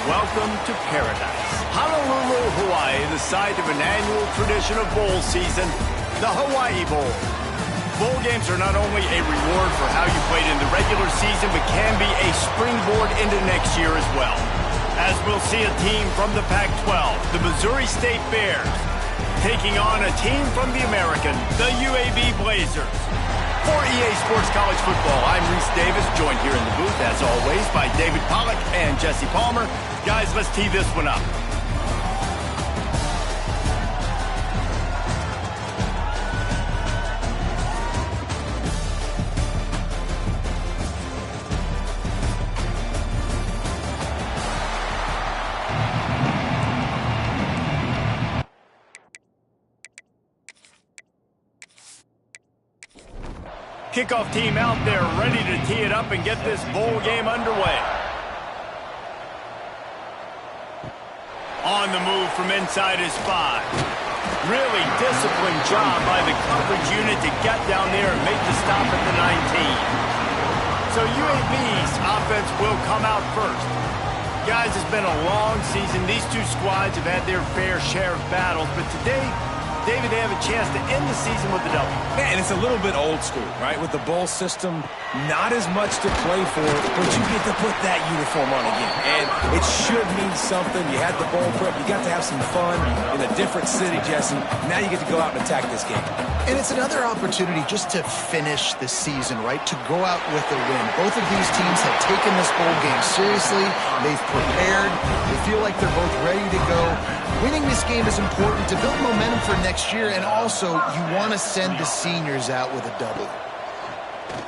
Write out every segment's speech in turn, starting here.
Welcome to paradise. Honolulu, Hawaii, the site of an annual tradition of bowl season, the Hawaii Bowl. Bowl games are not only a reward for how you played in the regular season, but can be a springboard into next year as well. As we'll see a team from the Pac-12, the Missouri State Bears, taking on a team from the American, the UAB Blazers. For EA Sports College Football, I'm Reese Davis, joined here in the booth, as always, by David Pollack and Jesse Palmer. Guys, let's tee this one up. Kickoff team out there ready to tee it up and get this bowl game underway. On the move from inside his 5. Really disciplined job by the coverage unit to get down there and make the stop at the 19. So UAB's offense will come out first. Guys, it's been a long season. These two squads have had their fair share of battles, but today, David, they have a chance to end the season with a W. Man, it's a little bit old school, right? With the bowl system, not as much to play for, but you get to put that uniform on again. And it should mean something. You had the bowl prep. You got to have some fun in a different city, Jesse. Now you get to go out and attack this game. And it's another opportunity just to finish the season, right? To go out with a win. Both of these teams have taken this bowl game seriously. They've prepared. They feel like they're both ready to go. Winning this game is important to build momentum for next year, and also you want to send the seniors out with a W.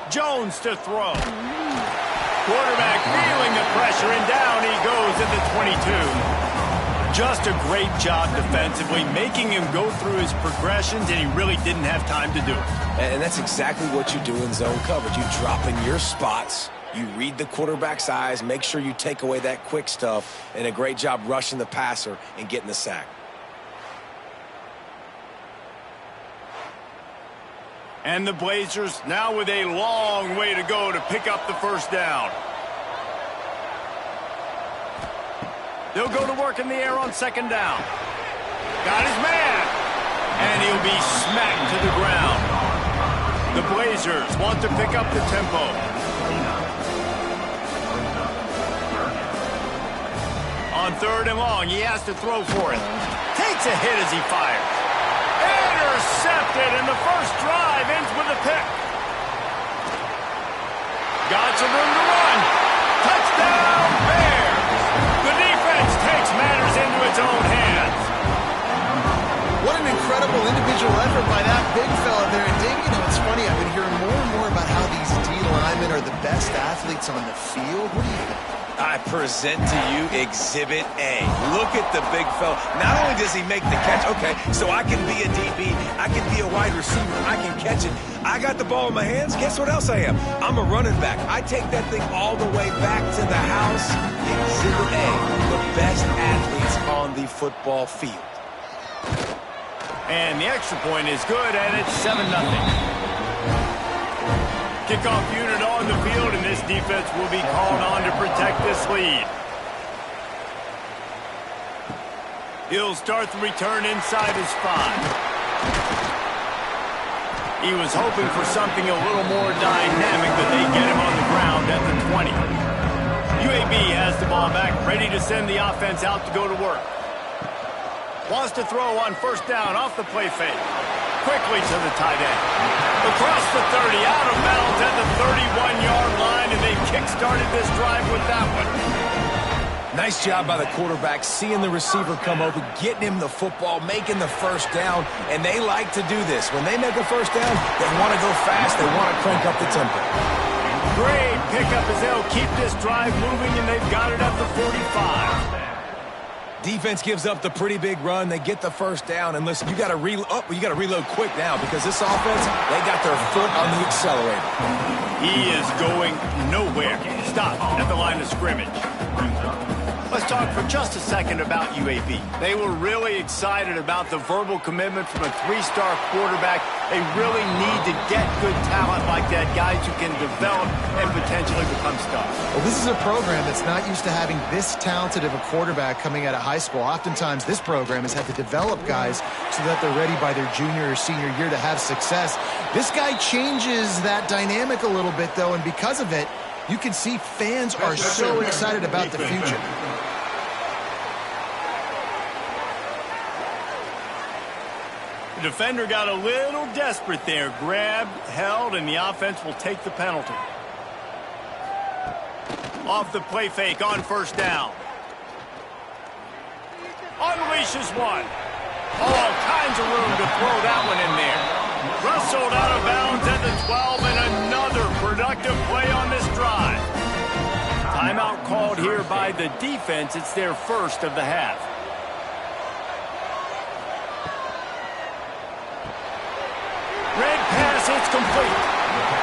Jones to throw. Quarterback feeling the pressure, and down he goes at the 22. Just a great job defensively, making him go through his progressions, and he really didn't have time to do it. And that's exactly what you do in zone coverage. You drop in your spots. You read the quarterback's eyes, make sure you take away that quick stuff, and a great job rushing the passer and getting the sack. And the Blazers now with a long way to go to pick up the first down. They'll go to work in the air on second down. Got his man. And he'll be smacked to the ground. The Blazers want to pick up the tempo. On third and long, he has to throw for it. Takes a hit as he fires. Intercepted, and the first drive ends with a pick. Got some room to run. Touchdown, Bears. The defense takes matters into its own hands. What an incredible individual effort by that big fella there. And Dave, you know, it's funny, I've been hearing more and more about how these D linemen are the best athletes on the field. What do you think? I present to you Exhibit A. Look at the big fella. Not only does he make the catch, okay, so I can be a DB, I can be a wide receiver, I can catch it. I got the ball in my hands. Guess what else I am? I'm a running back. I take that thing all the way back to the house. Exhibit A, the best athletes on the football field. And the extra point is good, and it's 7-0. Kickoff unit on the field, and this defense will be called on to protect this lead. He'll start the return inside his 5. He was hoping for something a little more dynamic, but they get him on the ground at the 20. UAB has the ball back, ready to send the offense out to go to work. Wants to throw on first down off the play fake. Quickly to the tight end. Across the 30, out of bounds at the 31-yard line, and they kick-started this drive with that one. Nice job by the quarterback, seeing the receiver come open, getting him the football, making the first down, and they like to do this. When they make a first down, they want to go fast, they want to crank up the tempo. Great pickup as they'll keep this drive moving, and they've got it at the 45. Defense gives up the pretty big run. They get the first down. And listen, you got to reload quick now because this offense, they got their foot on the accelerator. He is going nowhere. Stop at the line of scrimmage. Let's talk for just a second about UAB. They were really excited about the verbal commitment from a three-star quarterback. They really need to get good talent like that, guys who can develop and potentially become stars. Well, this is a program that's not used to having this talented of a quarterback coming out of high school. Oftentimes, this program has had to develop guys so that they're ready by their junior or senior year to have success. This guy changes that dynamic a little bit, though, and because of it, you can see fans are so excited about the future. The defender got a little desperate there. Grabbed, held, and the offense will take the penalty. Off the play fake on first down. Unleashes one. All kinds of room to throw that one in there. Wrestled out of bounds at the 12, and another productive play on this drive. Timeout called here by the defense. It's their first of the half. Red pass, it's complete.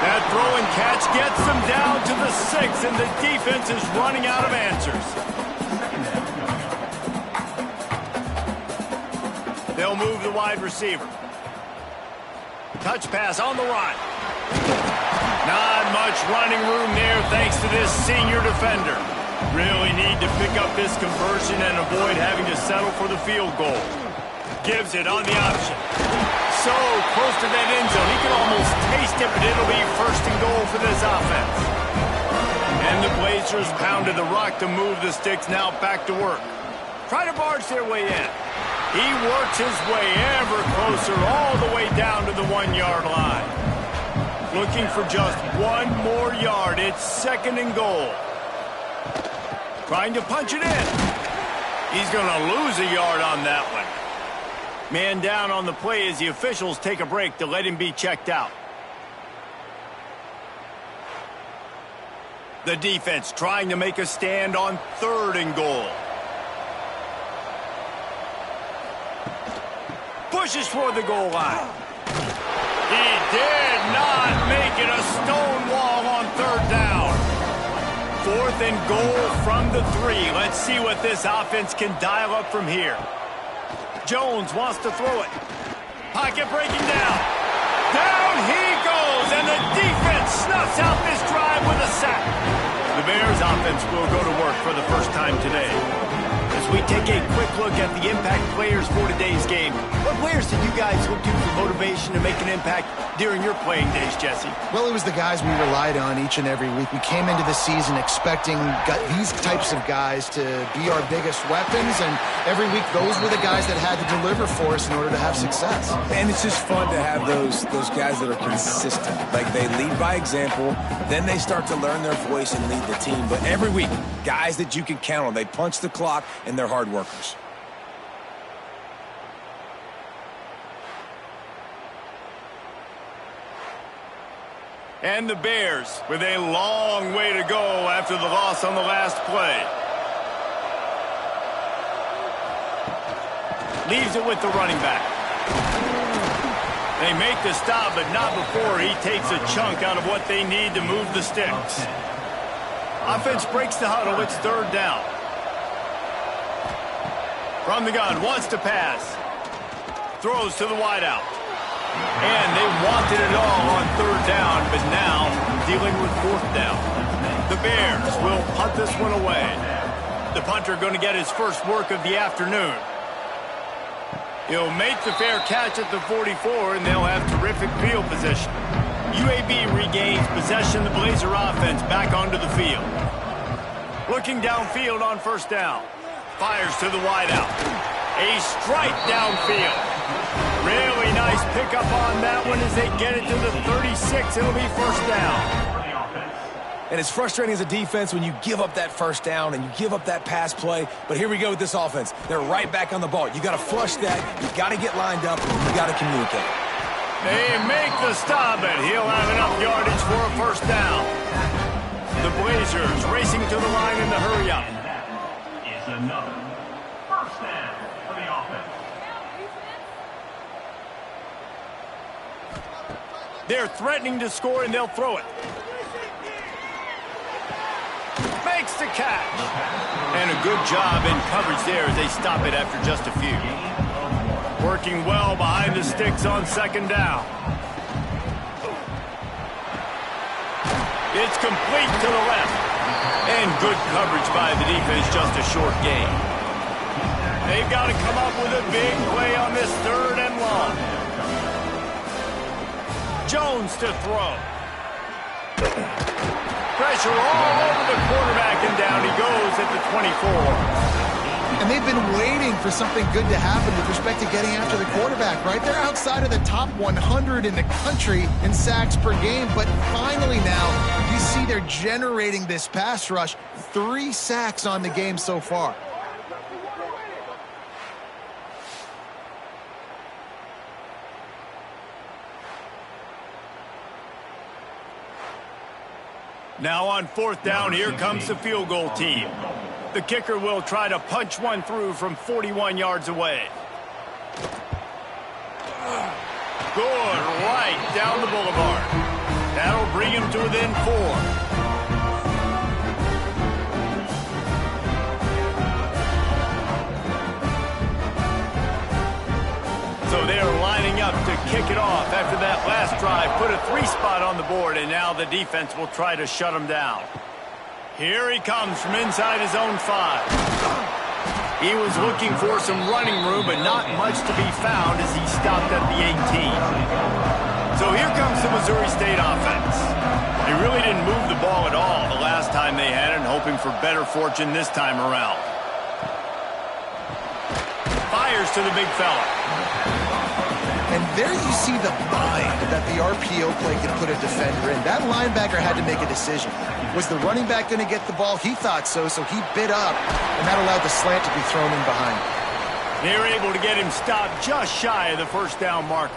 That throw and catch gets them down to the 6, and the defense is running out of answers. They'll move the wide receiver. Touch pass on the run. Not much running room there thanks to this senior defender. Really need to pick up this conversion and avoid having to settle for the field goal. Gives it on the option. So close to that end zone, he can almost taste it, but it'll be first and goal for this offense. And the Blazers pounded the rock to move the sticks, now back to work. Try to barge their way in. He works his way ever closer all the way down to the 1-yard line. Looking for just one more yard. It's second and goal. Trying to punch it in. He's going to lose a yard on that one. Man down on the play as the officials take a break to let him be checked out. The defense trying to make a stand on third and goal. Pushes for the goal line. He did not make it a stone wall on third down. Fourth and goal from the 3. Let's see what this offense can dial up from here. Jones wants to throw it. Pocket breaking down. Down he goes, and the defense snuffs out this drive with a sack. The Bears offense will go to work for the first time today. As we take a quick look at the impact players for today's game, what players did you guys look to for motivation to make an impact during your playing days, Jesse? Well, it was the guys we relied on each and every week. We came into the season expecting these types of guys to be our biggest weapons, and every week those were the guys that had to deliver for us in order to have success. And it's just fun to have those guys that are consistent. Like, they lead by example, then they start to learn their voice and lead the team. But every week, guys that you can count on. They punch the clock, and they're hard workers. And the Bears with a long way to go after the loss on the last play. Leaves it with the running back. They make the stop, but not before he takes a chunk out of what they need to move the sticks. Offense breaks the huddle. It's third down. From the gun, wants to pass. Throws to the wideout. And they wanted it all on third down, but now dealing with fourth down. The Bears will punt this one away. The punter going to get his first work of the afternoon. He'll make the fair catch at the 44, and they'll have terrific field position. UAB regains possession. The Blazer offense back onto the field. Looking downfield on first down. Fires to the wideout. A strike downfield. Really nice pickup on that one as they get it to the 36. It'll be first down. And it's frustrating as a defense when you give up that first down and you give up that pass play. But here we go with this offense. They're right back on the ball. You got to flush that. You got to get lined up. And you got to communicate. They make the stop, and he'll have enough yardage for a first down. The Blazers racing to the line in the hurry-up. Is another first They're threatening to score, and they'll throw it. Makes the catch. And a good job in coverage there as they stop it after just a few. Working well behind the sticks on second down. It's complete to the left. And good coverage by the defense, just a short gain. They've got to come up with a big play on this 3rd and long. Jones to throw. Pressure all over the quarterback, and down he goes at the 24. And they've been waiting for something good to happen with respect to getting after the quarterback, right? They're outside of the top 100 in the country in sacks per game, but finally now you see they're generating this pass rush. 3 sacks on the game so far. Now on 4th down, here comes the field goal team. The kicker will try to punch one through from 41 yards away. Good, right down the boulevard. That'll bring him to within 4. So they're lining up to kick it off after that last drive. Put a 3-spot on the board, and now the defense will try to shut him down. Here he comes from inside his own 5. He was looking for some running room, but not much to be found as he stopped at the 18. So here comes the Missouri State offense. They really didn't move the ball at all the last time they had it, hoping for better fortune this time around. Fires to the big fella. And there you see the bind that the RPO play can put a defender in. That linebacker had to make a decision. Was the running back going to get the ball? He thought so, so he bit up, and that allowed the slant to be thrown in behind. They were able to get him stopped just shy of the 1st down marker.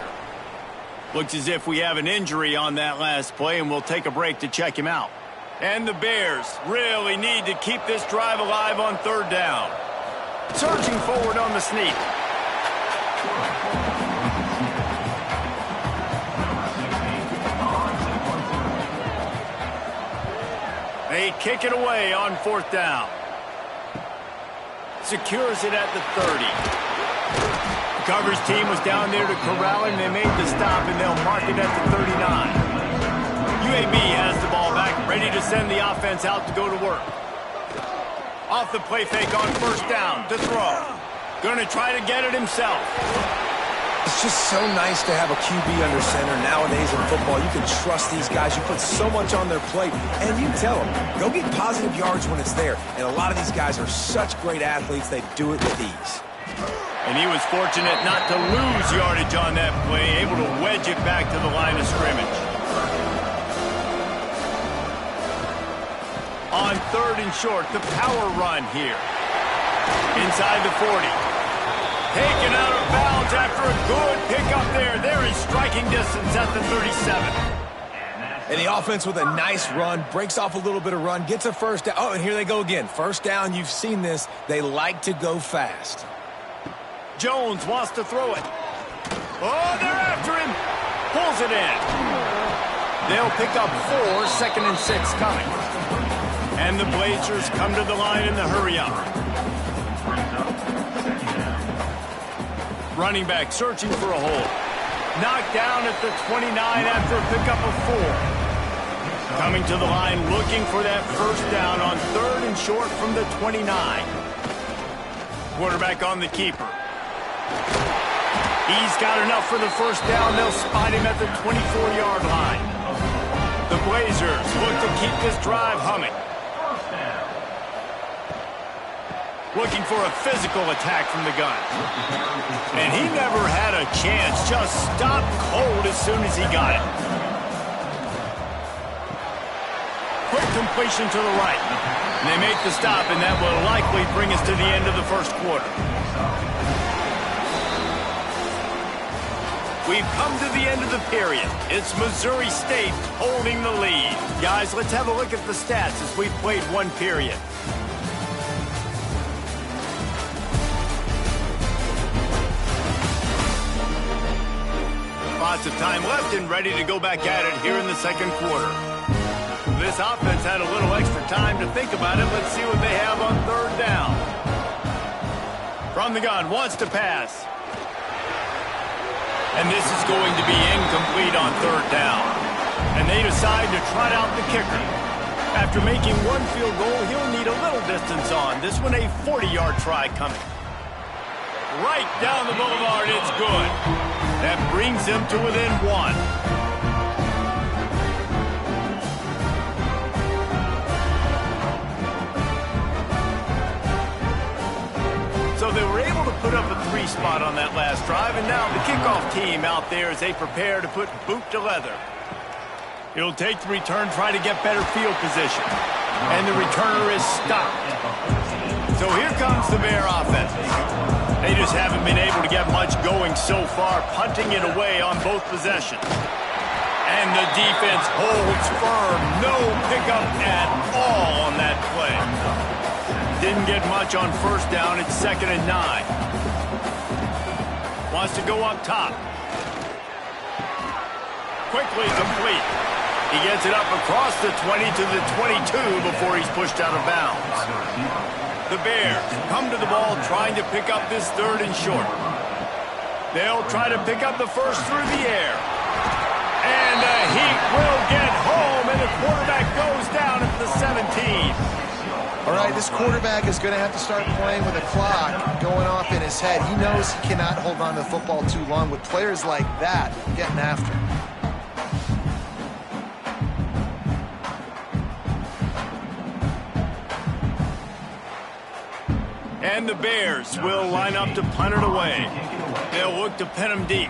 Looks as if we have an injury on that last play, and we'll take a break to check him out. And the Bears really need to keep this drive alive on 3rd down. Surging forward on the sneak. They kick it away on 4th down. Secures it at the 30. The coverage team was down there to corral him. They made the stop, and they'll mark it at the 39. UAB has the ball back, ready to send the offense out to go to work. Off the play fake on 1st down to throw. Going to try to get it himself. It's just so nice to have a QB under center nowadays in football. You can trust these guys. You put so much on their plate, and you tell them, go get positive yards when it's there. And a lot of these guys are such great athletes, they do it with ease. And he was fortunate not to lose yardage on that play, able to wedge it back to the line of scrimmage. On 3rd and short, the power run here. Inside the 40. Taken out of bounds after a good pickup there. There is striking distance at the 37. And the offense with a nice run, breaks off a little bit of run, gets a 1st down. Oh, and here they go again. 1st down, you've seen this. They like to go fast. Jones wants to throw it. Oh, they're after him. Pulls it in. They'll pick up 4, 2nd and 6 coming. And the Blazers come to the line in the hurry-up. Running back searching for a hole. Knocked down at the 29 after a pickup of 4. Coming to the line looking for that 1st down on 3rd and short from the 29. Quarterback on the keeper. He's got enough for the 1st down. They'll spot him at the 24-yard line. The Blazers look to keep this drive humming. Looking for a physical attack from the gun. And he never had a chance. Just stopped cold as soon as he got it. Quick completion to the right. And they make the stop, and that will likely bring us to the end of the 1st quarter. We've come to the end of the period. It's Missouri State holding the lead. Guys, let's have a look at the stats as we've played 1 period. Lots of time left and ready to go back at it here in the second quarter. This offense had a little extra time to think about it. Let's see what they have on third down. From the gun, wants to pass. And this is going to be incomplete on third down. And they decide to trot out the kicker. After making one field goal, he'll need a little distance on. This one a 40-yard try coming. Right down the boulevard, it's good. That brings him to within one. So they were able to put up a 3 spot on that last drive, and now the kickoff team out there as they prepare to put boot to leather. He'll take the return, try to get better field position. And the returner is stopped. So here comes the Bear offense. They just haven't been able to get much going so far, punting it away on both possessions. And the defense holds firm. No pickup at all on that play. Didn't get much on first down. It's 2nd and 9. Wants to go up top. Quickly complete. He gets it up across the 20 to the 22 before he's pushed out of bounds. The Bears come to the ball trying to pick up this 3rd and short. They'll try to pick up the first through the air. And the Heat will get home, and the quarterback goes down at the 17. All right, this quarterback is going to have to start playing with a clock going off in his head. He knows he cannot hold on to the football too long with players like that getting after him. And the Bears will line up to punt it away. They'll look to pin him deep.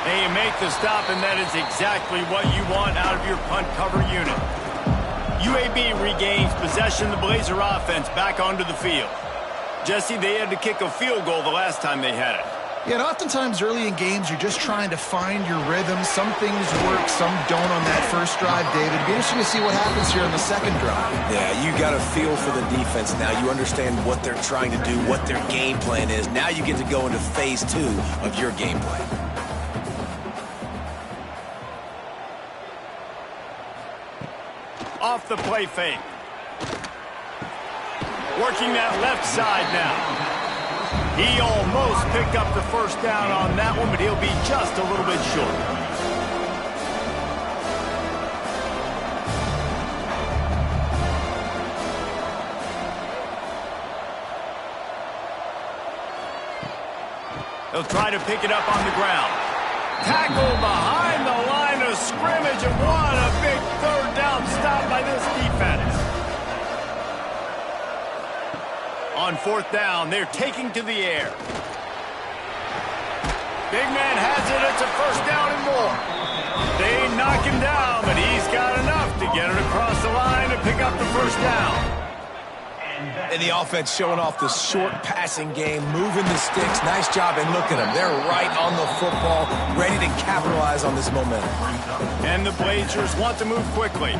They make the stop, and that is exactly what you want out of your punt cover unit. UAB regains possession. The Blazer offense back onto the field. Jesse, they had to kick a field goal the last time they had it. Yeah, and oftentimes early in games, you're just trying to find your rhythm. Some things work, some don't on that first drive, David. It'd be interesting to see what happens here on the second drive. Yeah, you got a feel for the defense now. You understand what they're trying to do, what their game plan is. Now you get to go into phase 2 of your game plan. Off the play fake. Working that left side now. He almost picked up the first down on that one, but he'll be just a little bit short. They'll try to pick it up on the ground. Tackle behind the line of scrimmage, and what a big 3rd down stop by this defense. On 4th down, they're taking to the air. Big man has it. It's a 1st down and more. They knock him down, but he's got enough to get it across the line to pick up the 1st down. And the offense showing off the short passing game, moving the sticks. Nice job, and look at them. They're right on the football, ready to capitalize on this momentum. And the Blazers want to move quickly.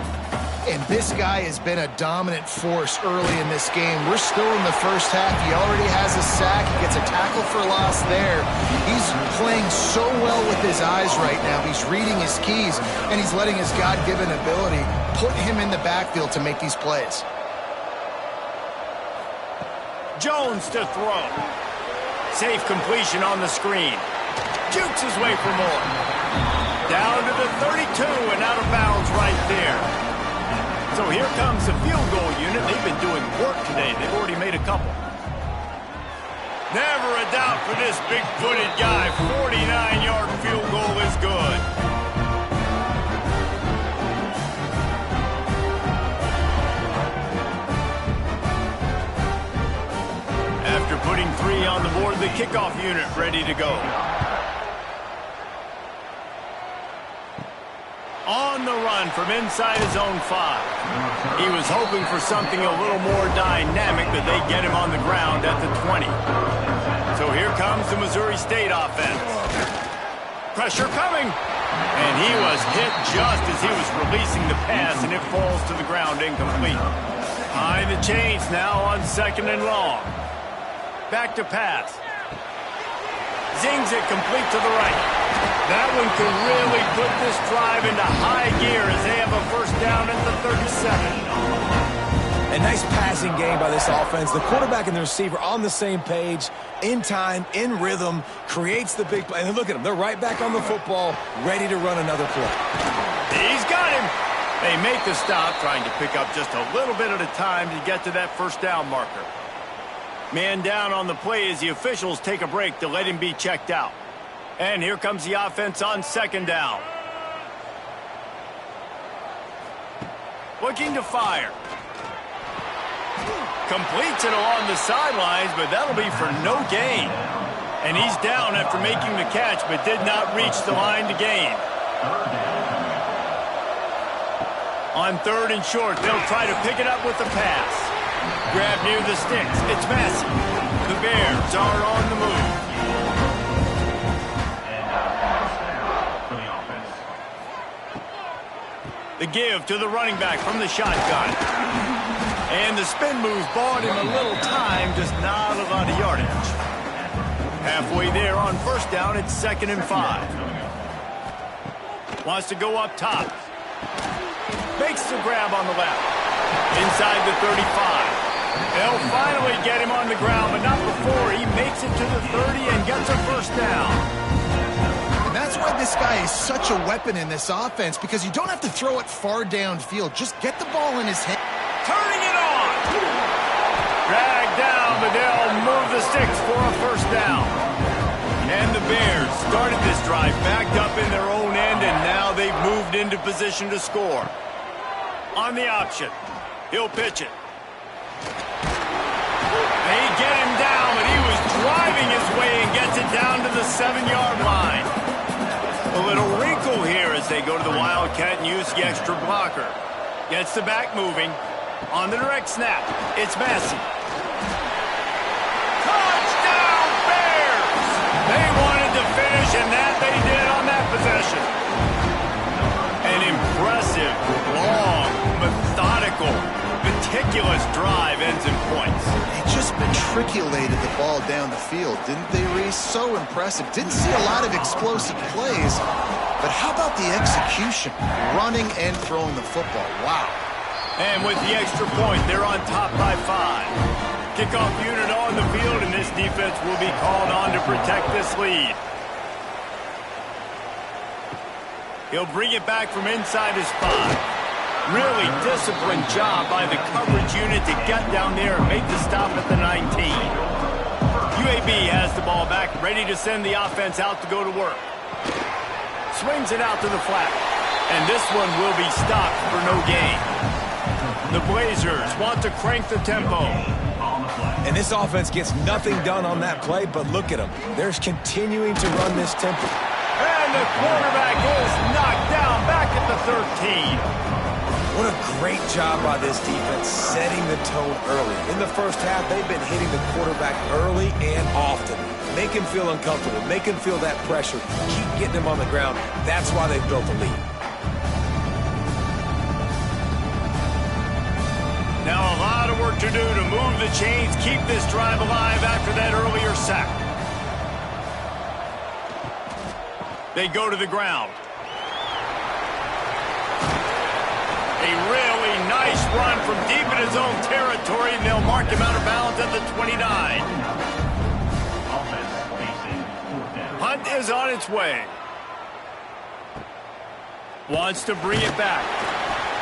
And this guy has been a dominant force early in this game. We're still in the first half. He already has a sack. He gets a tackle for loss there. He's playing so well with his eyes right now. He's reading his keys, and he's letting his God-given ability put him in the backfield to make these plays. Jones to throw. Safe completion on the screen. Jukes his way for more. Down to the 32 and out of bounds right there. So here comes the field goal unit. They've been doing work today. They've already made a couple. Never a doubt for this big-footed guy. 49-yard field goal is good. After putting 3 on the board, the kickoff unit ready to go. On the run from inside his own 5. He was hoping for something a little more dynamic, but they get him on the ground at the 20. So here comes the Missouri State offense. Pressure coming. And he was hit just as he was releasing the pass, and it falls to the ground incomplete. Behind the chains now on 2nd and long. Back to pass. Zings it complete to the right. That one could really put this drive into high gear as they have a first down at the 37. A nice passing game by this offense. The quarterback and the receiver on the same page, in time, in rhythm, creates the big play. And look at them. They're right back on the football, ready to run another play. He's got him. They make the stop, trying to pick up just a little bit at a time to get to that first down marker. Man down on the play as the officials take a break to let him be checked out. And here comes the offense on 2nd down. Looking to fire. Completes it along the sidelines, but that'll be for no gain. And he's down after making the catch, but did not reach the line to gain. On 3rd and short, they'll try to pick it up with the pass. Grab near the sticks. It's Massey. The Bears are on the move. The give to the running back from the shotgun. And the spin move bought him a little time, just not a lot of yardage. Halfway there on first down, it's 2nd and 5. Wants to go up top. Makes the grab on the left. Inside the 35. They'll finally get him on the ground, but not before he makes it to the 30 and gets a first down. And that's why this guy is such a weapon in this offense, because you don't have to throw it far downfield. Just get the ball in his hand. Turning it on. Dragged down, but they'll move the sticks for a first down. And the Bears started this drive backed up in their own end, and now they've moved into position to score. On the option, he'll pitch it. They get him down, but he was driving his way and gets it down to the 7-yard line. A little wrinkle here as they go to the Wildcat and use the extra blocker. Gets the back moving. On the direct snap, it's Massey. Touchdown, Bears! They wanted to finish, and that they did on that possession. An impressive, long, methodical, meticulous drive ends in points. They just matriculated the ball down the field, didn't they, Reese? So impressive. Didn't see a lot of explosive plays, but how about the execution? Running and throwing the football. Wow. And with the extra point, they're on top by 5. Kickoff unit on the field, and this defense will be called on to protect this lead. He'll bring it back from inside his 5. Really disciplined job by the coverage unit to get down there and make the stop at the 19. UAB has the ball back, ready to send the offense out to go to work. Swings it out to the flat. And this one will be stopped for no gain. The Blazers want to crank the tempo. And this offense gets nothing done on that play, but look at them. They're continuing to run this tempo. And the quarterback is knocked down back at the 13. What a great job by this defense setting the tone early. In the first half, they've been hitting the quarterback early and often. Make him feel uncomfortable. Make him feel that pressure. Keep getting him on the ground. That's why they've built the lead. Now a lot of work to do to move the chains, keep this drive alive after that earlier sack. They go to the ground. A really nice run from deep in his own territory, and they'll mark him out of bounds at the 29. Hunt is on its way. Wants to bring it back.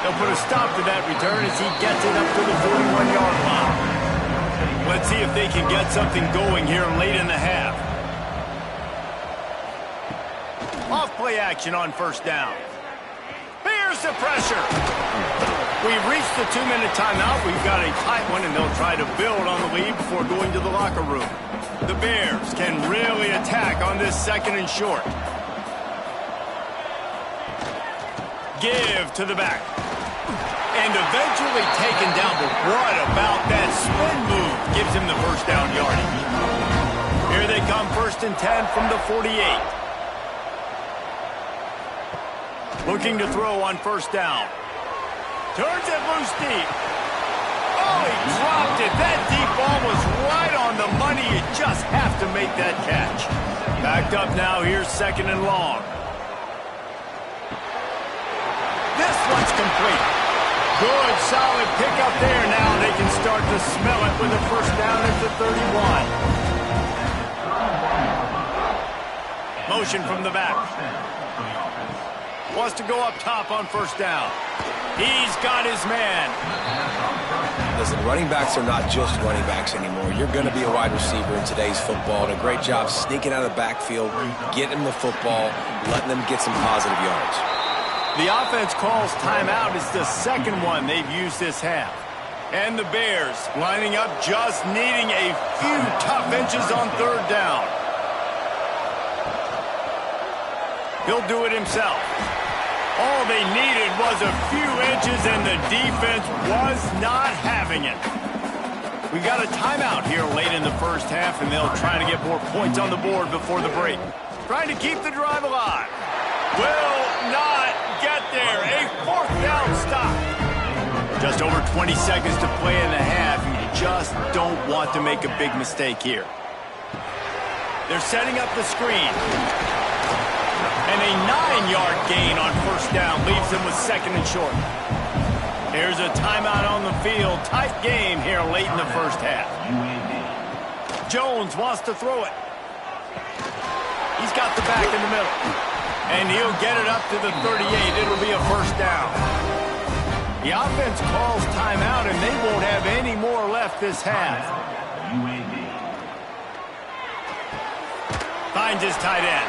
They'll put a stop to that return as he gets it up to the 41-yard line. Let's see if they can get something going here late in the half. Off play action on first down. Here's the pressure. We've reached the 2-minute timeout. We've got a tight one, and they'll try to build on the lead before going to the locker room. The Bears can really attack on this 2nd and short. Give to the back. And eventually taken down, but what about that spin move? Gives him the first down yardage. Here they come, 1st and 10 from the 48. Looking to throw on first down. Turns it loose deep. Oh, he dropped it. That deep ball was right on the money. You just have to make that catch. Backed up now. Here's 2nd and long. This one's complete. Good, solid pickup there. Now they can start to smell it with a first down at the 31. Motion from the back. Wants to go up top on first down. He's got his man. Listen, running backs are not just running backs anymore. You're going to be a wide receiver in today's football. And a great job sneaking out of the backfield, getting them the football, letting them get some positive yards. The offense calls timeout. It's the 2nd one they've used this half. And the Bears lining up, just needing a few tough inches on 3rd down. He'll do it himself. All they needed was a few inches, and the defense was not having it. We got a timeout here late in the first half, and they'll try to get more points on the board before the break. Trying to keep the drive alive. Will not get there. A 4th down stop. Just over 20 seconds to play in the half. You just don't want to make a big mistake here. They're setting up the screen. And a 9-yard gain on first down leaves them with 2nd and short. There's a timeout on the field. Tight game here late in the first half. Jones wants to throw it. He's got the back in the middle. And he'll get it up to the 38. It'll be a first down. The offense calls timeout, and they won't have any more left this half. Finds his tight end.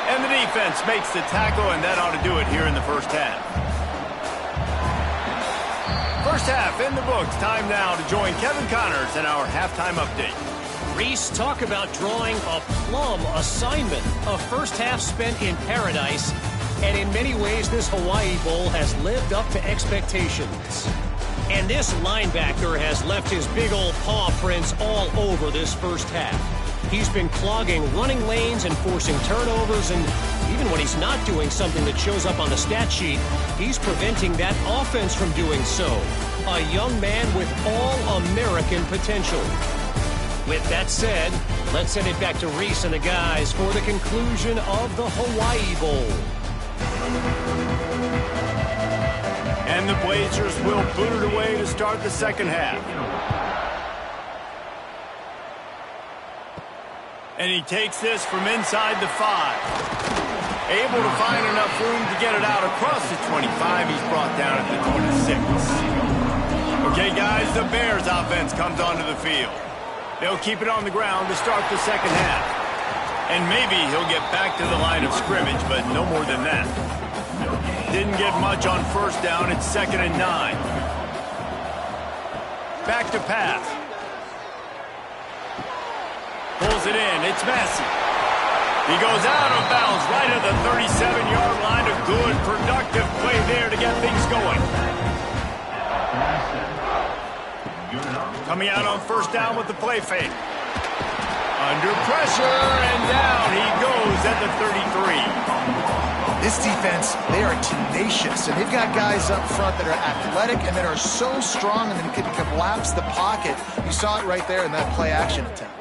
And the defense makes the tackle, and that ought to do it here in the first half. First half in the books. Time now to join Kevin Connors in our halftime update. Reese, talk about drawing a plum assignment. A first half spent in paradise, and in many ways this Hawaii Bowl has lived up to expectations. And this linebacker has left his big old paw prints all over this first half. He's been clogging running lanes and forcing turnovers, and even when he's not doing something that shows up on the stat sheet, he's preventing that offense from doing so. A young man with all-American potential. With that said, let's send it back to Reese and the guys for the conclusion of the Hawaii Bowl. And the Blazers will boot it away to start the second half. And he takes this from inside the 5. Able to find enough room to get it out across the 25. He's brought down at the 26. Okay, guys, the Bears offense comes onto the field. They'll keep it on the ground to start the second half. And maybe he'll get back to the line of scrimmage, but no more than that. Didn't get much on first down. It's 2nd and 9. Back to pass. Pulls it in. It's Massey. He goes out of bounds right at the 37-yard line. A good, productive play there to get things going. Coming out on first down with the play fake. Under pressure, and down he goes at the 33. This defense, they are tenacious, and they've got guys up front that are athletic and that are so strong and that can collapse the pocket. You saw it right there in that play-action attempt.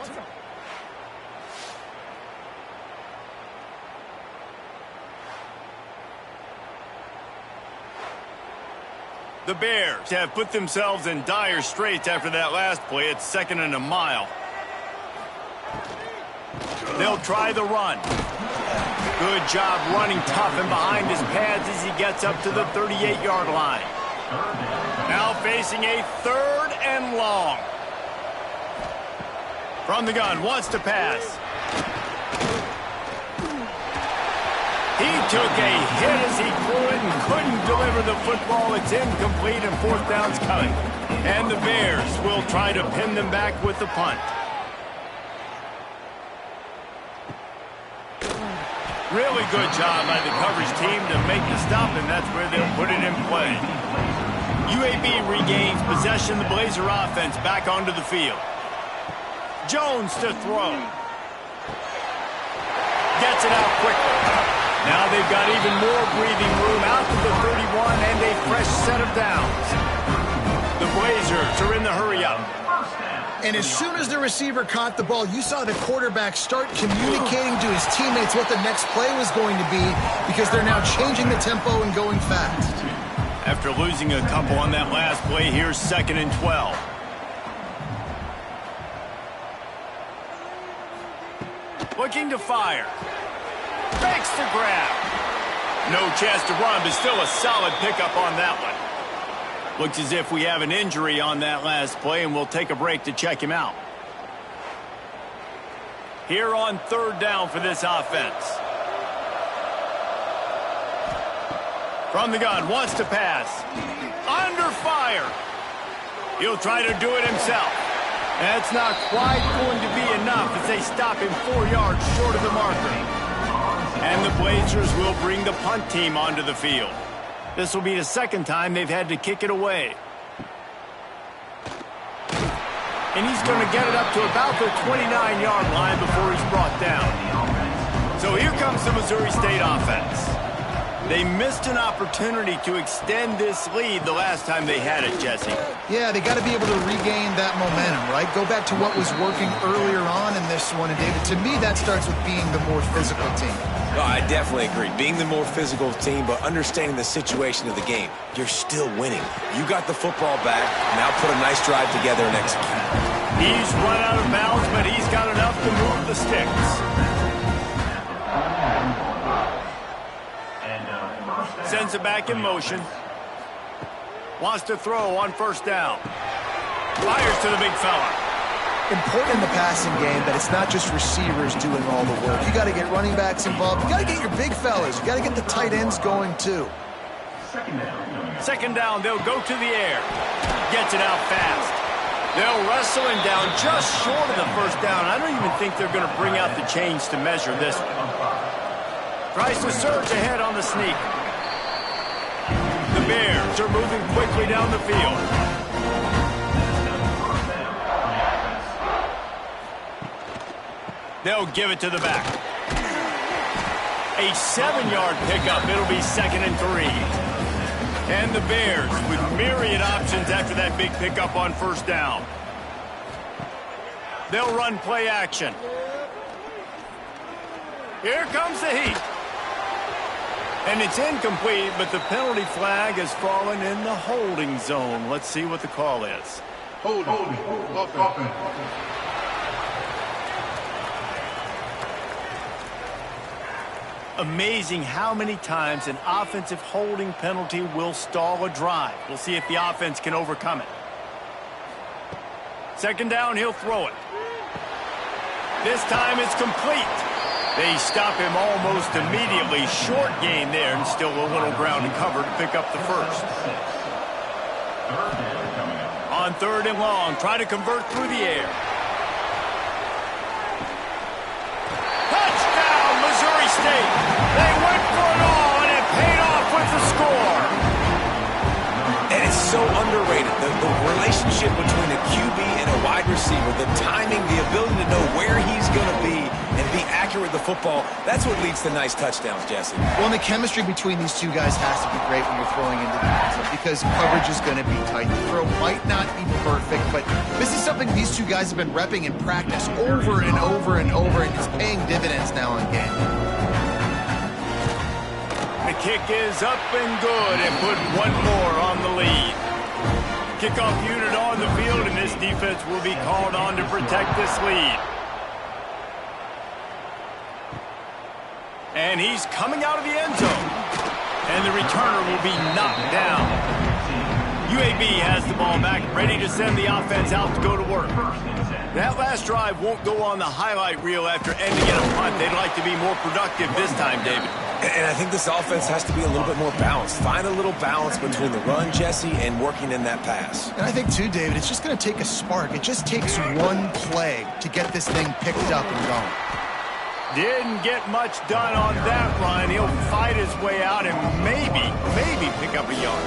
The Bears have put themselves in dire straits after that last play. It's 2nd and a mile. They'll try the run. Good job running tough and behind his pads as he gets up to the 38-yard line. Now facing a 3rd and long. From the gun, wants to pass. He took a hit as he threw it and couldn't deliver the football. It's incomplete and 4th down's coming. And the Bears will try to pin them back with the punt. Really good job by the coverage team to make the stop, and that's where they'll put it in play. UAB regains possession. The Blazer offense back onto the field. Jones to throw. Gets it out quickly. Now they've got even more breathing room out to the 31 and a fresh set of downs. The Blazers are in the hurry-up. And as soon as the receiver caught the ball, you saw the quarterback start communicating to his teammates what the next play was going to be because they're now changing the tempo and going fast. After losing a couple on that last play, here's 2nd and 12. Looking to fire. Makes the grab. No chance to run, but still a solid pickup on that one. Looks as if we have an injury on that last play, and we'll take a break to check him out. Here on 3rd down for this offense. From the gun, wants to pass. Under fire. He'll try to do it himself. That's not quite going to be enough as they stop him 4 yards short of the marker. And the Blazers will bring the punt team onto the field. This will be the 2nd time they've had to kick it away. And he's going to get it up to about the 29-yard line before he's brought down. So here comes the Missouri State offense. They missed an opportunity to extend this lead the last time they had it, Jesse. Yeah, they got to be able to regain that momentum, right? Go back to what was working earlier on in this one. And, David, to me, that starts with being the more physical team. No, I definitely agree. Being the more physical team, but understanding the situation of the game. You're still winning. You got the football back. Now put a nice drive together and execute. He's run out of bounds, but he's got enough to move the sticks. Sends it back in motion. Wants to throw on 1st down. Fires to the big fella. Important in the passing game that it's not just receivers doing all the work. You got to get running backs involved. You got to get your big fellas. You got to get the tight ends going too. 2nd down, they'll go to the air. Gets it out fast. They'll wrestle him down just short of the 1st down. I don't even think they're going to bring out the chains to measure this one. Tries to surge ahead on the sneak. The Bears are moving quickly down the field. They'll give it to the back. A 7-yard pickup. It'll be 2nd and 3. And the Bears with myriad options after that big pickup on 1st down. They'll run play action. Here comes the heat. And it's incomplete, but the penalty flag has fallen in the holding zone. Let's see what the call is. Holding. Amazing how many times an offensive holding penalty will stall a drive. We'll see if the offense can overcome it. 2nd down, he'll throw it. This time it's complete. They stop him almost immediately. Short gain there, and still a little ground to cover to pick up the 1st. On 3rd and long, try to convert through the air. Touchdown, Missouri State. They went for it all, and it paid off with the score. And it's so underrated. The relationship between a QB and a wide receiver, the timing, the ability to know where he's going to be and be accurate with the football, that's what leads to nice touchdowns, Jesse. Well, and the chemistry between these two guys has to be great when you're throwing into the end zone because coverage is going to be tight. The throw might not be perfect, but this is something these two guys have been repping in practice over and over and over, and it's paying dividends now in game. The kick is up and good, and put one more on the lead. Kickoff unit on the field, and this defense will be called on to protect this lead. And he's coming out of the end zone. And the returner will be knocked down. UAB has the ball back, ready to send the offense out to go to work. That last drive won't go on the highlight reel after ending in a punt. They'd like to be more productive this time, David. And I think this offense has to be a little bit more balanced. Find a little balance between the run, Jesse, and working in that pass. And I think, too, David, it's just going to take a spark. It just takes one play to get this thing picked up and going. Didn't get much done on that run. He'll fight his way out and maybe pick up a yard.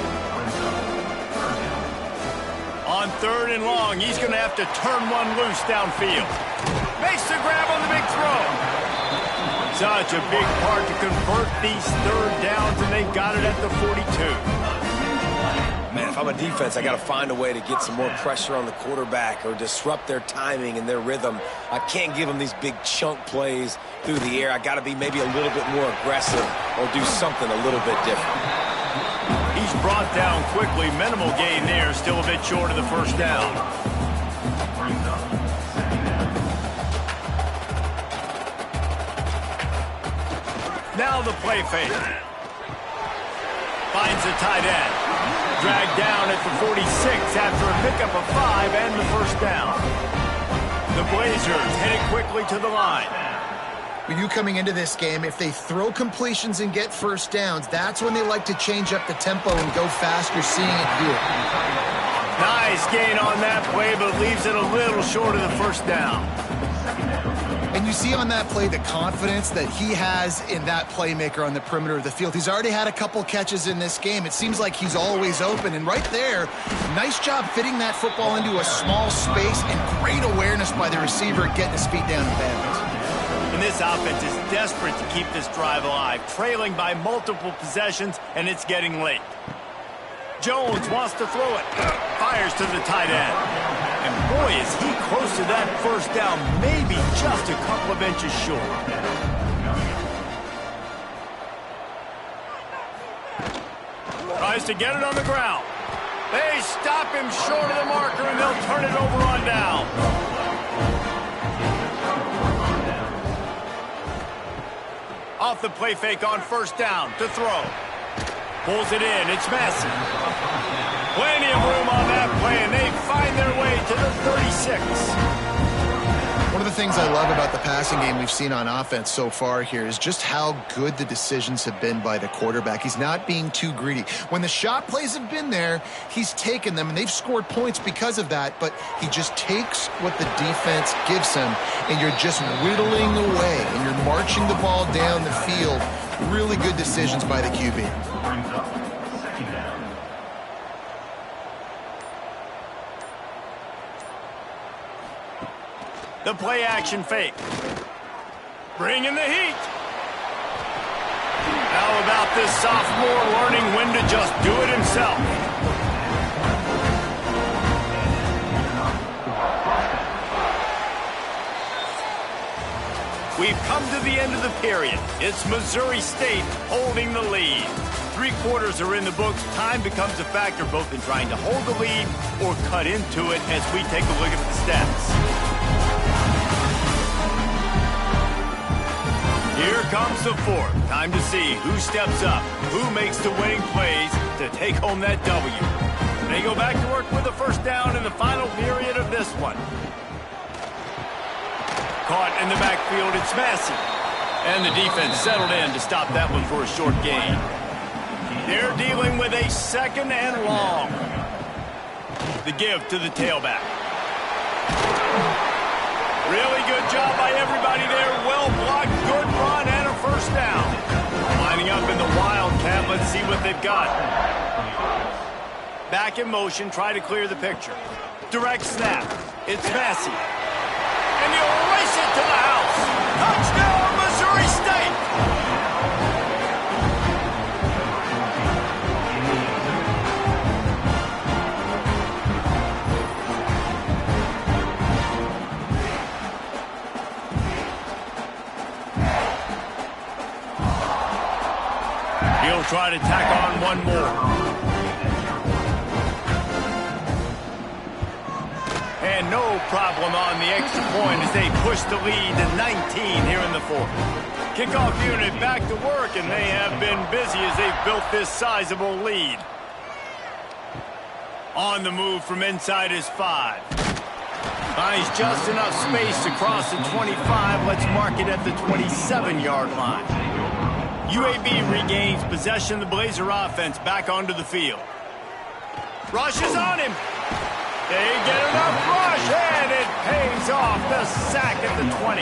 On 3rd and long, he's going to have to turn one loose downfield. Makes the grab on the big throw. Such a big part to convert these 3rd downs, and they got it at the 42. Man, if I'm a defense, I got to find a way to get some more pressure on the quarterback or disrupt their timing and their rhythm. I can't give them these big chunk plays through the air. I got to be maybe a little bit more aggressive or do something a little bit different. He's brought down quickly. Minimal gain there. Still a bit short of the first down. Now the play fake. Finds the tight end. Dragged down at the 46 after a pickup of 5 and the first down. The Blazers headed quickly to the line. When you coming into this game, if they throw completions and get first downs, that's when they like to change up the tempo and go fast. You're seeing it here. Nice gain on that play, but leaves it a little short of the first down. And you see on that play the confidence that he has in that playmaker on the perimeter of the field. He's already had a couple catches in this game. It seems like he's always open. And right there, nice job fitting that football into a small space and great awareness by the receiver getting his feet down in bounds. And this offense is desperate to keep this drive alive, trailing by multiple possessions, and it's getting late. Jones wants to throw it. Fires to the tight end. And boy, is he close to that first down, maybe just a couple of inches short. Tries to get it on the ground. They stop him short of the marker, and they'll turn it over on down. Off the play fake on first down to throw. Pulls it in. It's Massey. Plenty of room on that play, and they find their way to the 36. One of the things I love about the passing game we've seen on offense so far here is just how good the decisions have been by the quarterback. He's not being too greedy. When the shot plays have been there, he's taken them, and they've scored points because of that, but he just takes what the defense gives him, and you're just whittling away, and you're marching the ball down the field. Really good decisions by the QB. The play action fake. Bringing the heat. How about this sophomore learning when to just do it himself? We've come to the end of the period. It's Missouri State holding the lead. 3 quarters are in the books. Time becomes a factor both in trying to hold the lead or cut into it as we take a look at the stats. Here comes the fourth. Time to see who steps up, who makes the winning plays to take home that W. They go back to work with a first down in the final period of this one. Caught in the backfield, it's Massey. And the defense settled in to stop that one for a short gain. They're dealing with a second and long. The give to the tailback. Really good job by everybody there. Well blocked, good run, and a first down. Lining up in the Wildcat. Let's see what they've got. Back in motion, try to clear the picture. Direct snap. It's Massey. And he'll race it to the house. Touchdown, Missouri State! He'll try to tack on one more. And no problem on the extra point as they push the lead to 19 here in the fourth. Kickoff unit back to work, and they have been busy as they've built this sizable lead. On the move from inside his 5. Finds just enough space to cross the 25. Let's mark it at the 27-yard line. UAB regains possession of the Blazer offense back onto the field. Rushes on him. They get enough rush, and it pays off. The sack at the 20.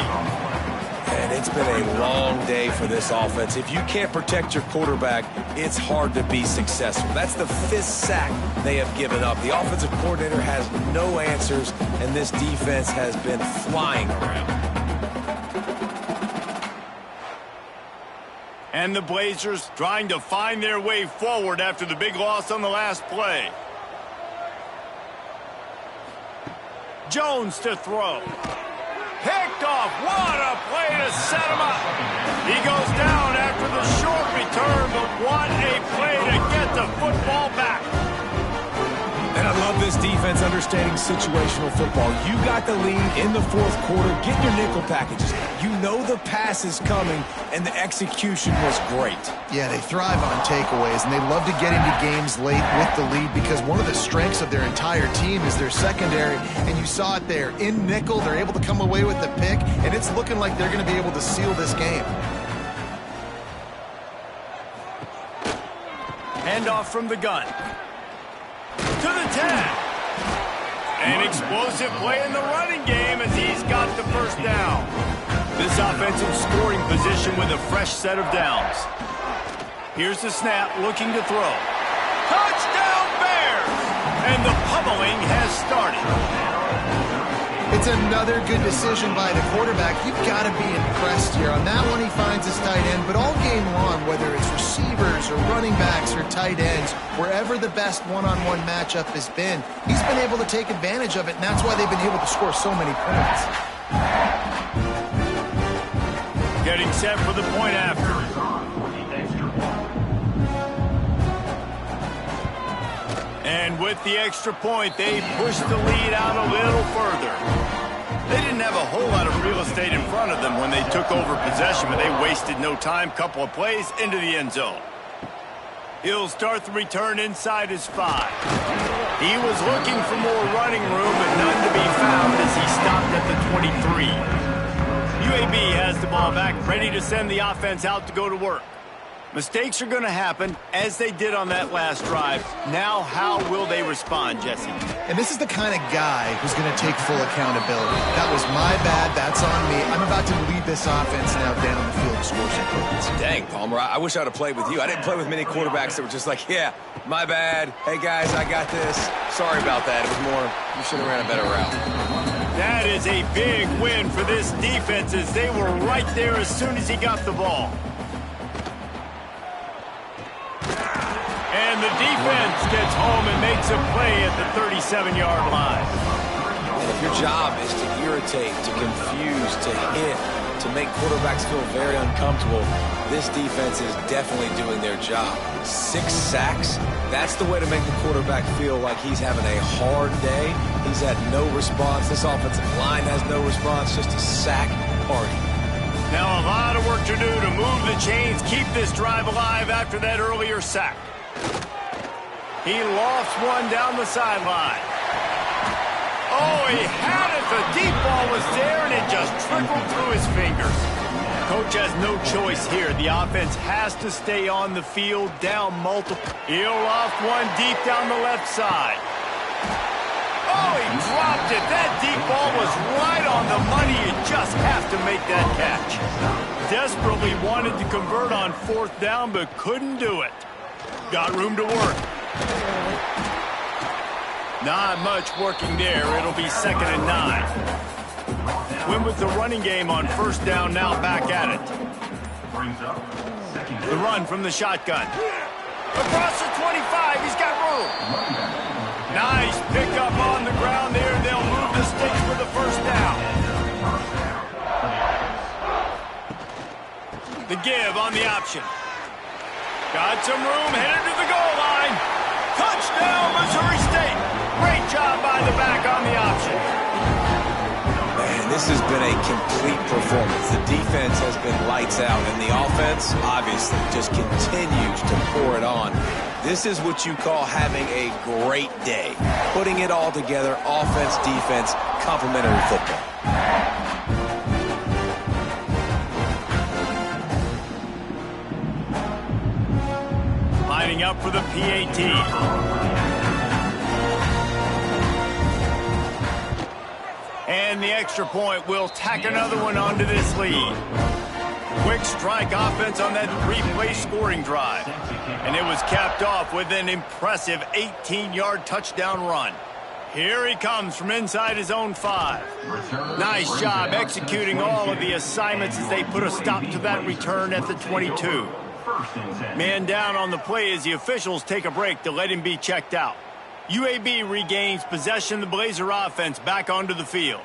And it's been a long day for this offense. If you can't protect your quarterback, it's hard to be successful. That's the 5th sack they have given up. The offensive coordinator has no answers, and this defense has been flying around. And the Blazers trying to find their way forward after the big loss on the last play. Jones to throw. Picked off. What a play to set him up. He goes down after the short return, but what a play to get the football back. And I love this defense understanding situational football. You got the lead in the fourth quarter. Get your nickel packages. You know the pass is coming, and the execution was great. Yeah, they thrive on takeaways, and they love to get into games late with the lead because one of the strengths of their entire team is their secondary, and you saw it there. In nickel, they're able to come away with the pick, and it's looking like they're going to be able to seal this game. Handoff from the gun. To the 10. An explosive play in the running game as he's got the first down. This offensive scoring position with a fresh set of downs. Here's the snap, looking to throw. Touchdown Bears! And the pummeling has started. It's another good decision by the quarterback. You've got to be impressed here. On that one, he finds his tight end, but all game long, whether it's receivers or running backs or tight ends, wherever the best one-on-one matchup has been, he's been able to take advantage of it, and that's why they've been able to score so many points. Getting set for the point after. And with the extra point, they push the lead out a little further. They didn't have a whole lot of real estate in front of them when they took over possession, but they wasted no time. Couple of plays into the end zone. He'll start the return inside his 5. He was looking for more running room, but none to be found as he stopped at the 23. UAB has the ball back, ready to send the offense out to go to work. Mistakes are going to happen, as they did on that last drive. Now, how will they respond, Jesse? And this is the kind of guy who's going to take full accountability. That was my bad. That's on me. I'm about to lead this offense now down the field to score some points. Dang, Palmer, I wish I would have played with you. I didn't play with many quarterbacks that were just like, yeah, my bad. Hey, guys, I got this. Sorry about that. It was more, you should have ran a better route. That is a big win for this defense as they were right there as soon as he got the ball. And the defense gets home and makes a play at the 37-yard line. If your job is to irritate, to confuse, to hit, to make quarterbacks feel very uncomfortable, this defense is definitely doing their job. 6 sacks, that's the way to make the quarterback feel like he's having a hard day. He's had no response. This offensive line has no response, just a sack party. Now a lot of work to do to move the chains, keep this drive alive after that earlier sack. He lofts one down the sideline. Oh, he had it. The deep ball was there, and it just trickled through his fingers. Coach has no choice here. The offense has to stay on the field, down multiple. He'll loft one deep down the left side. Oh, he dropped it. That deep ball was right on the money. You just have to make that catch. Desperately wanted to convert on 4th down, but couldn't do it. Got room to work. Not much working there. It'll be 2nd and 9. Win with the running game on 1st down, now back at it. The run from the shotgun. Across the 25, he's got room. Nice pickup on the ground there. They'll move the sticks for the 1st down. The give on the option. Got some room, headed to the goal line. Touchdown, Missouri State. Great job by the back on the option. Man, this has been a complete performance. The defense has been lights out, and the offense, obviously, just continues to pour it on. This is what you call having a great day. Putting it all together, offense, defense, complementary football. Lining up for the PAT. And the extra point will tack another one onto this lead. Quick strike offense on that 3-play scoring drive. And it was capped off with an impressive 18-yard touchdown run. Here he comes from inside his own 5. Nice job executing all of the assignments as they put a stop to that return at the 22. Man down on the play as the officials take a break to let him be checked out. UAB regains possession of the Blazer offense back onto the field.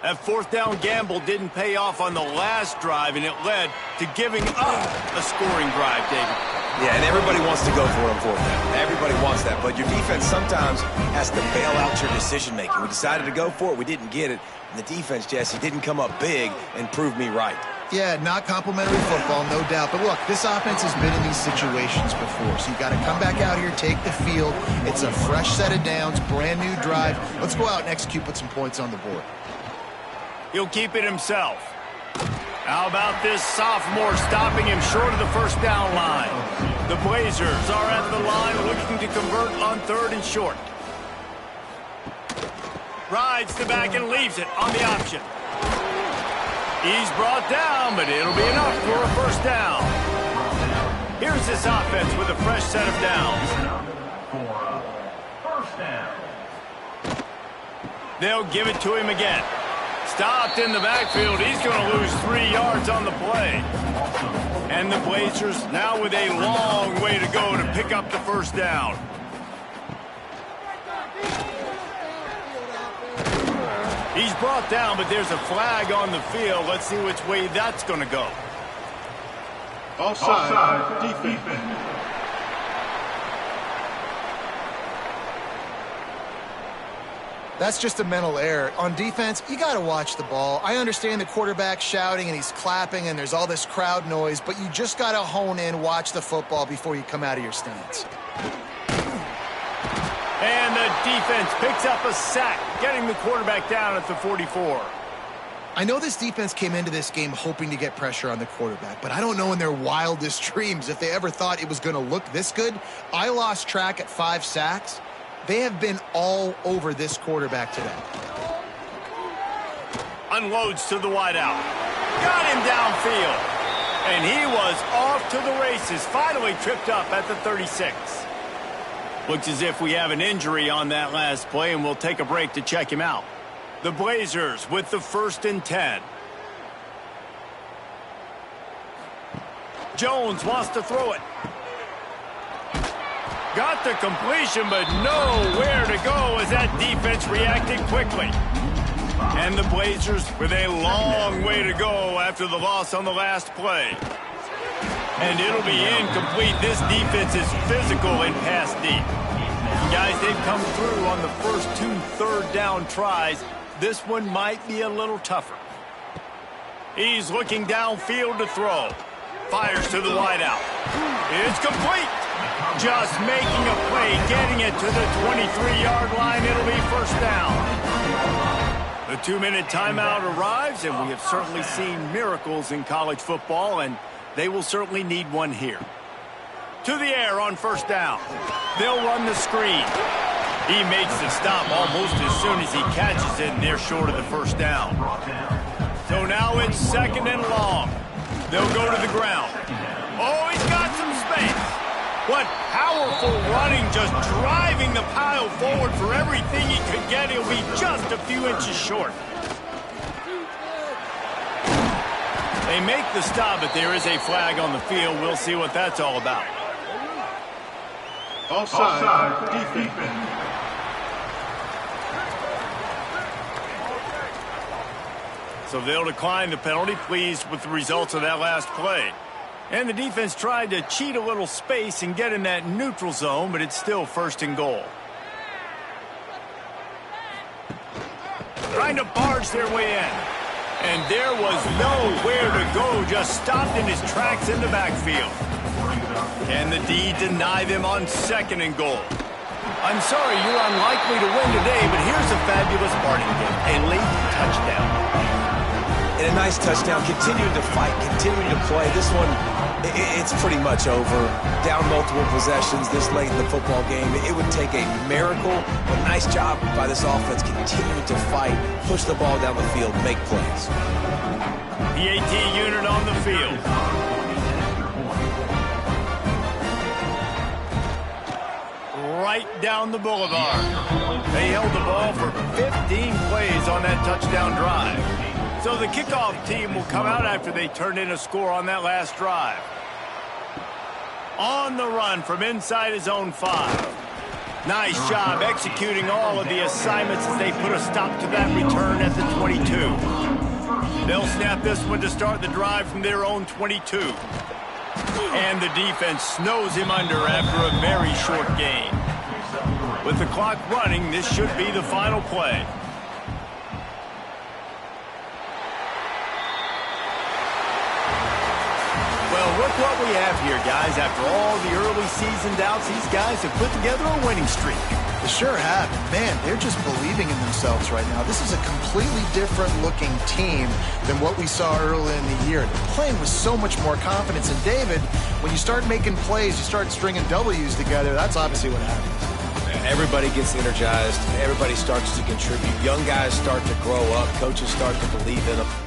That fourth down gamble didn't pay off on the last drive, and it led to giving up a scoring drive, David. Yeah, and everybody wants to go for it on fourth down. Everybody wants that, but your defense sometimes has to bail out your decision-making. We decided to go for it. We didn't get it. And the defense, Jesse, didn't come up big and prove me right. Yeah, not complimentary football, no doubt. But look, this offense has been in these situations before, so you got to come back out here, take the field. It's a fresh set of downs, brand new drive. Let's go out and execute, put some points on the board. He'll keep it himself. How about this sophomore stopping him short of the first down line? The Blazers are at the line looking to convert on 3rd and short. Rides the back and leaves it on the option. He's brought down, but it'll be enough for a first down. Here's this offense with a fresh set of downs. They'll give it to him again. Stopped in the backfield. He's going to lose 3 yards on the play. And the Blazers now with a long way to go to pick up the first down. He's brought down, but there's a flag on the field. Let's see which way that's going to go. Offside, defense. That's just a mental error. On defense, you got to watch the ball. I understand the quarterback shouting and he's clapping and there's all this crowd noise, but you just got to hone in, watch the football before you come out of your stance. And the defense picks up a sack, getting the quarterback down at the 44. I know this defense came into this game hoping to get pressure on the quarterback, but I don't know in their wildest dreams if they ever thought it was going to look this good. I lost track at 5 sacks. They have been all over this quarterback today. Unloads to the wideout. Got him downfield. And he was off to the races. Finally tripped up at the 36. Looks as if we have an injury on that last play, and we'll take a break to check him out. The Blazers with the 1st and 10. Jones wants to throw it. Got the completion, but nowhere to go as that defense reacted quickly. And the Blazers with a long way to go after the loss on the last play. And it'll be incomplete. This defense is physical and pass deep. Guys, they've come through on the first 2 3rd down tries. This one might be a little tougher. He's looking downfield to throw. Fires to the wideout. It's complete. Just making a play, getting it to the 23-yard line. It'll be first down. The 2-minute timeout arrives, and we have certainly seen miracles in college football, and they will certainly need one here. To the air on first down. They'll run the screen. He makes the stop almost as soon as he catches it, and they're short of the first down. So now it's 2nd and long. They'll go to the ground. Oh, he's got some space. What powerful running, just driving the pile forward for everything he could get. He'll be just a few inches short. They make the stop, but there is a flag on the field. We'll see what that's all about. Offside, defense. So they'll decline the penalty, pleased with the results of that last play. And the defense tried to cheat a little space and get in that neutral zone, but it's still 1st and goal. Trying to barge their way in. And there was nowhere to go, just stopped in his tracks in the backfield. Can the D deny them on 2nd and goal? I'm sorry, you're unlikely to win today, but here's a fabulous parting gift, a late touchdown. And a nice touchdown, continuing to fight, continuing to play. This one, it's pretty much over. Down multiple possessions this late in the football game. It would take a miracle, but nice job by this offense, continuing to fight, push the ball down the field, make plays. The AT unit on the field. Right down the boulevard. They held the ball for 15 plays on that touchdown drive. So the kickoff team will come out after they turned in a score on that last drive. On the run from inside his own 5. Nice job executing all of the assignments as they put a stop to that return at the 22. They'll snap this one to start the drive from their own 22. And the defense snows him under after a very short gain. With the clock running, this should be the final play. Well, look what we have here, guys. After all the early season doubts, these guys have put together a winning streak. They sure have. Man, they're just believing in themselves right now. This is a completely different looking team than what we saw early in the year. They're playing with so much more confidence. And David, when you start making plays, you start stringing W's together, that's obviously what happens. Everybody gets energized. Everybody starts to contribute. Young guys start to grow up. Coaches start to believe in them.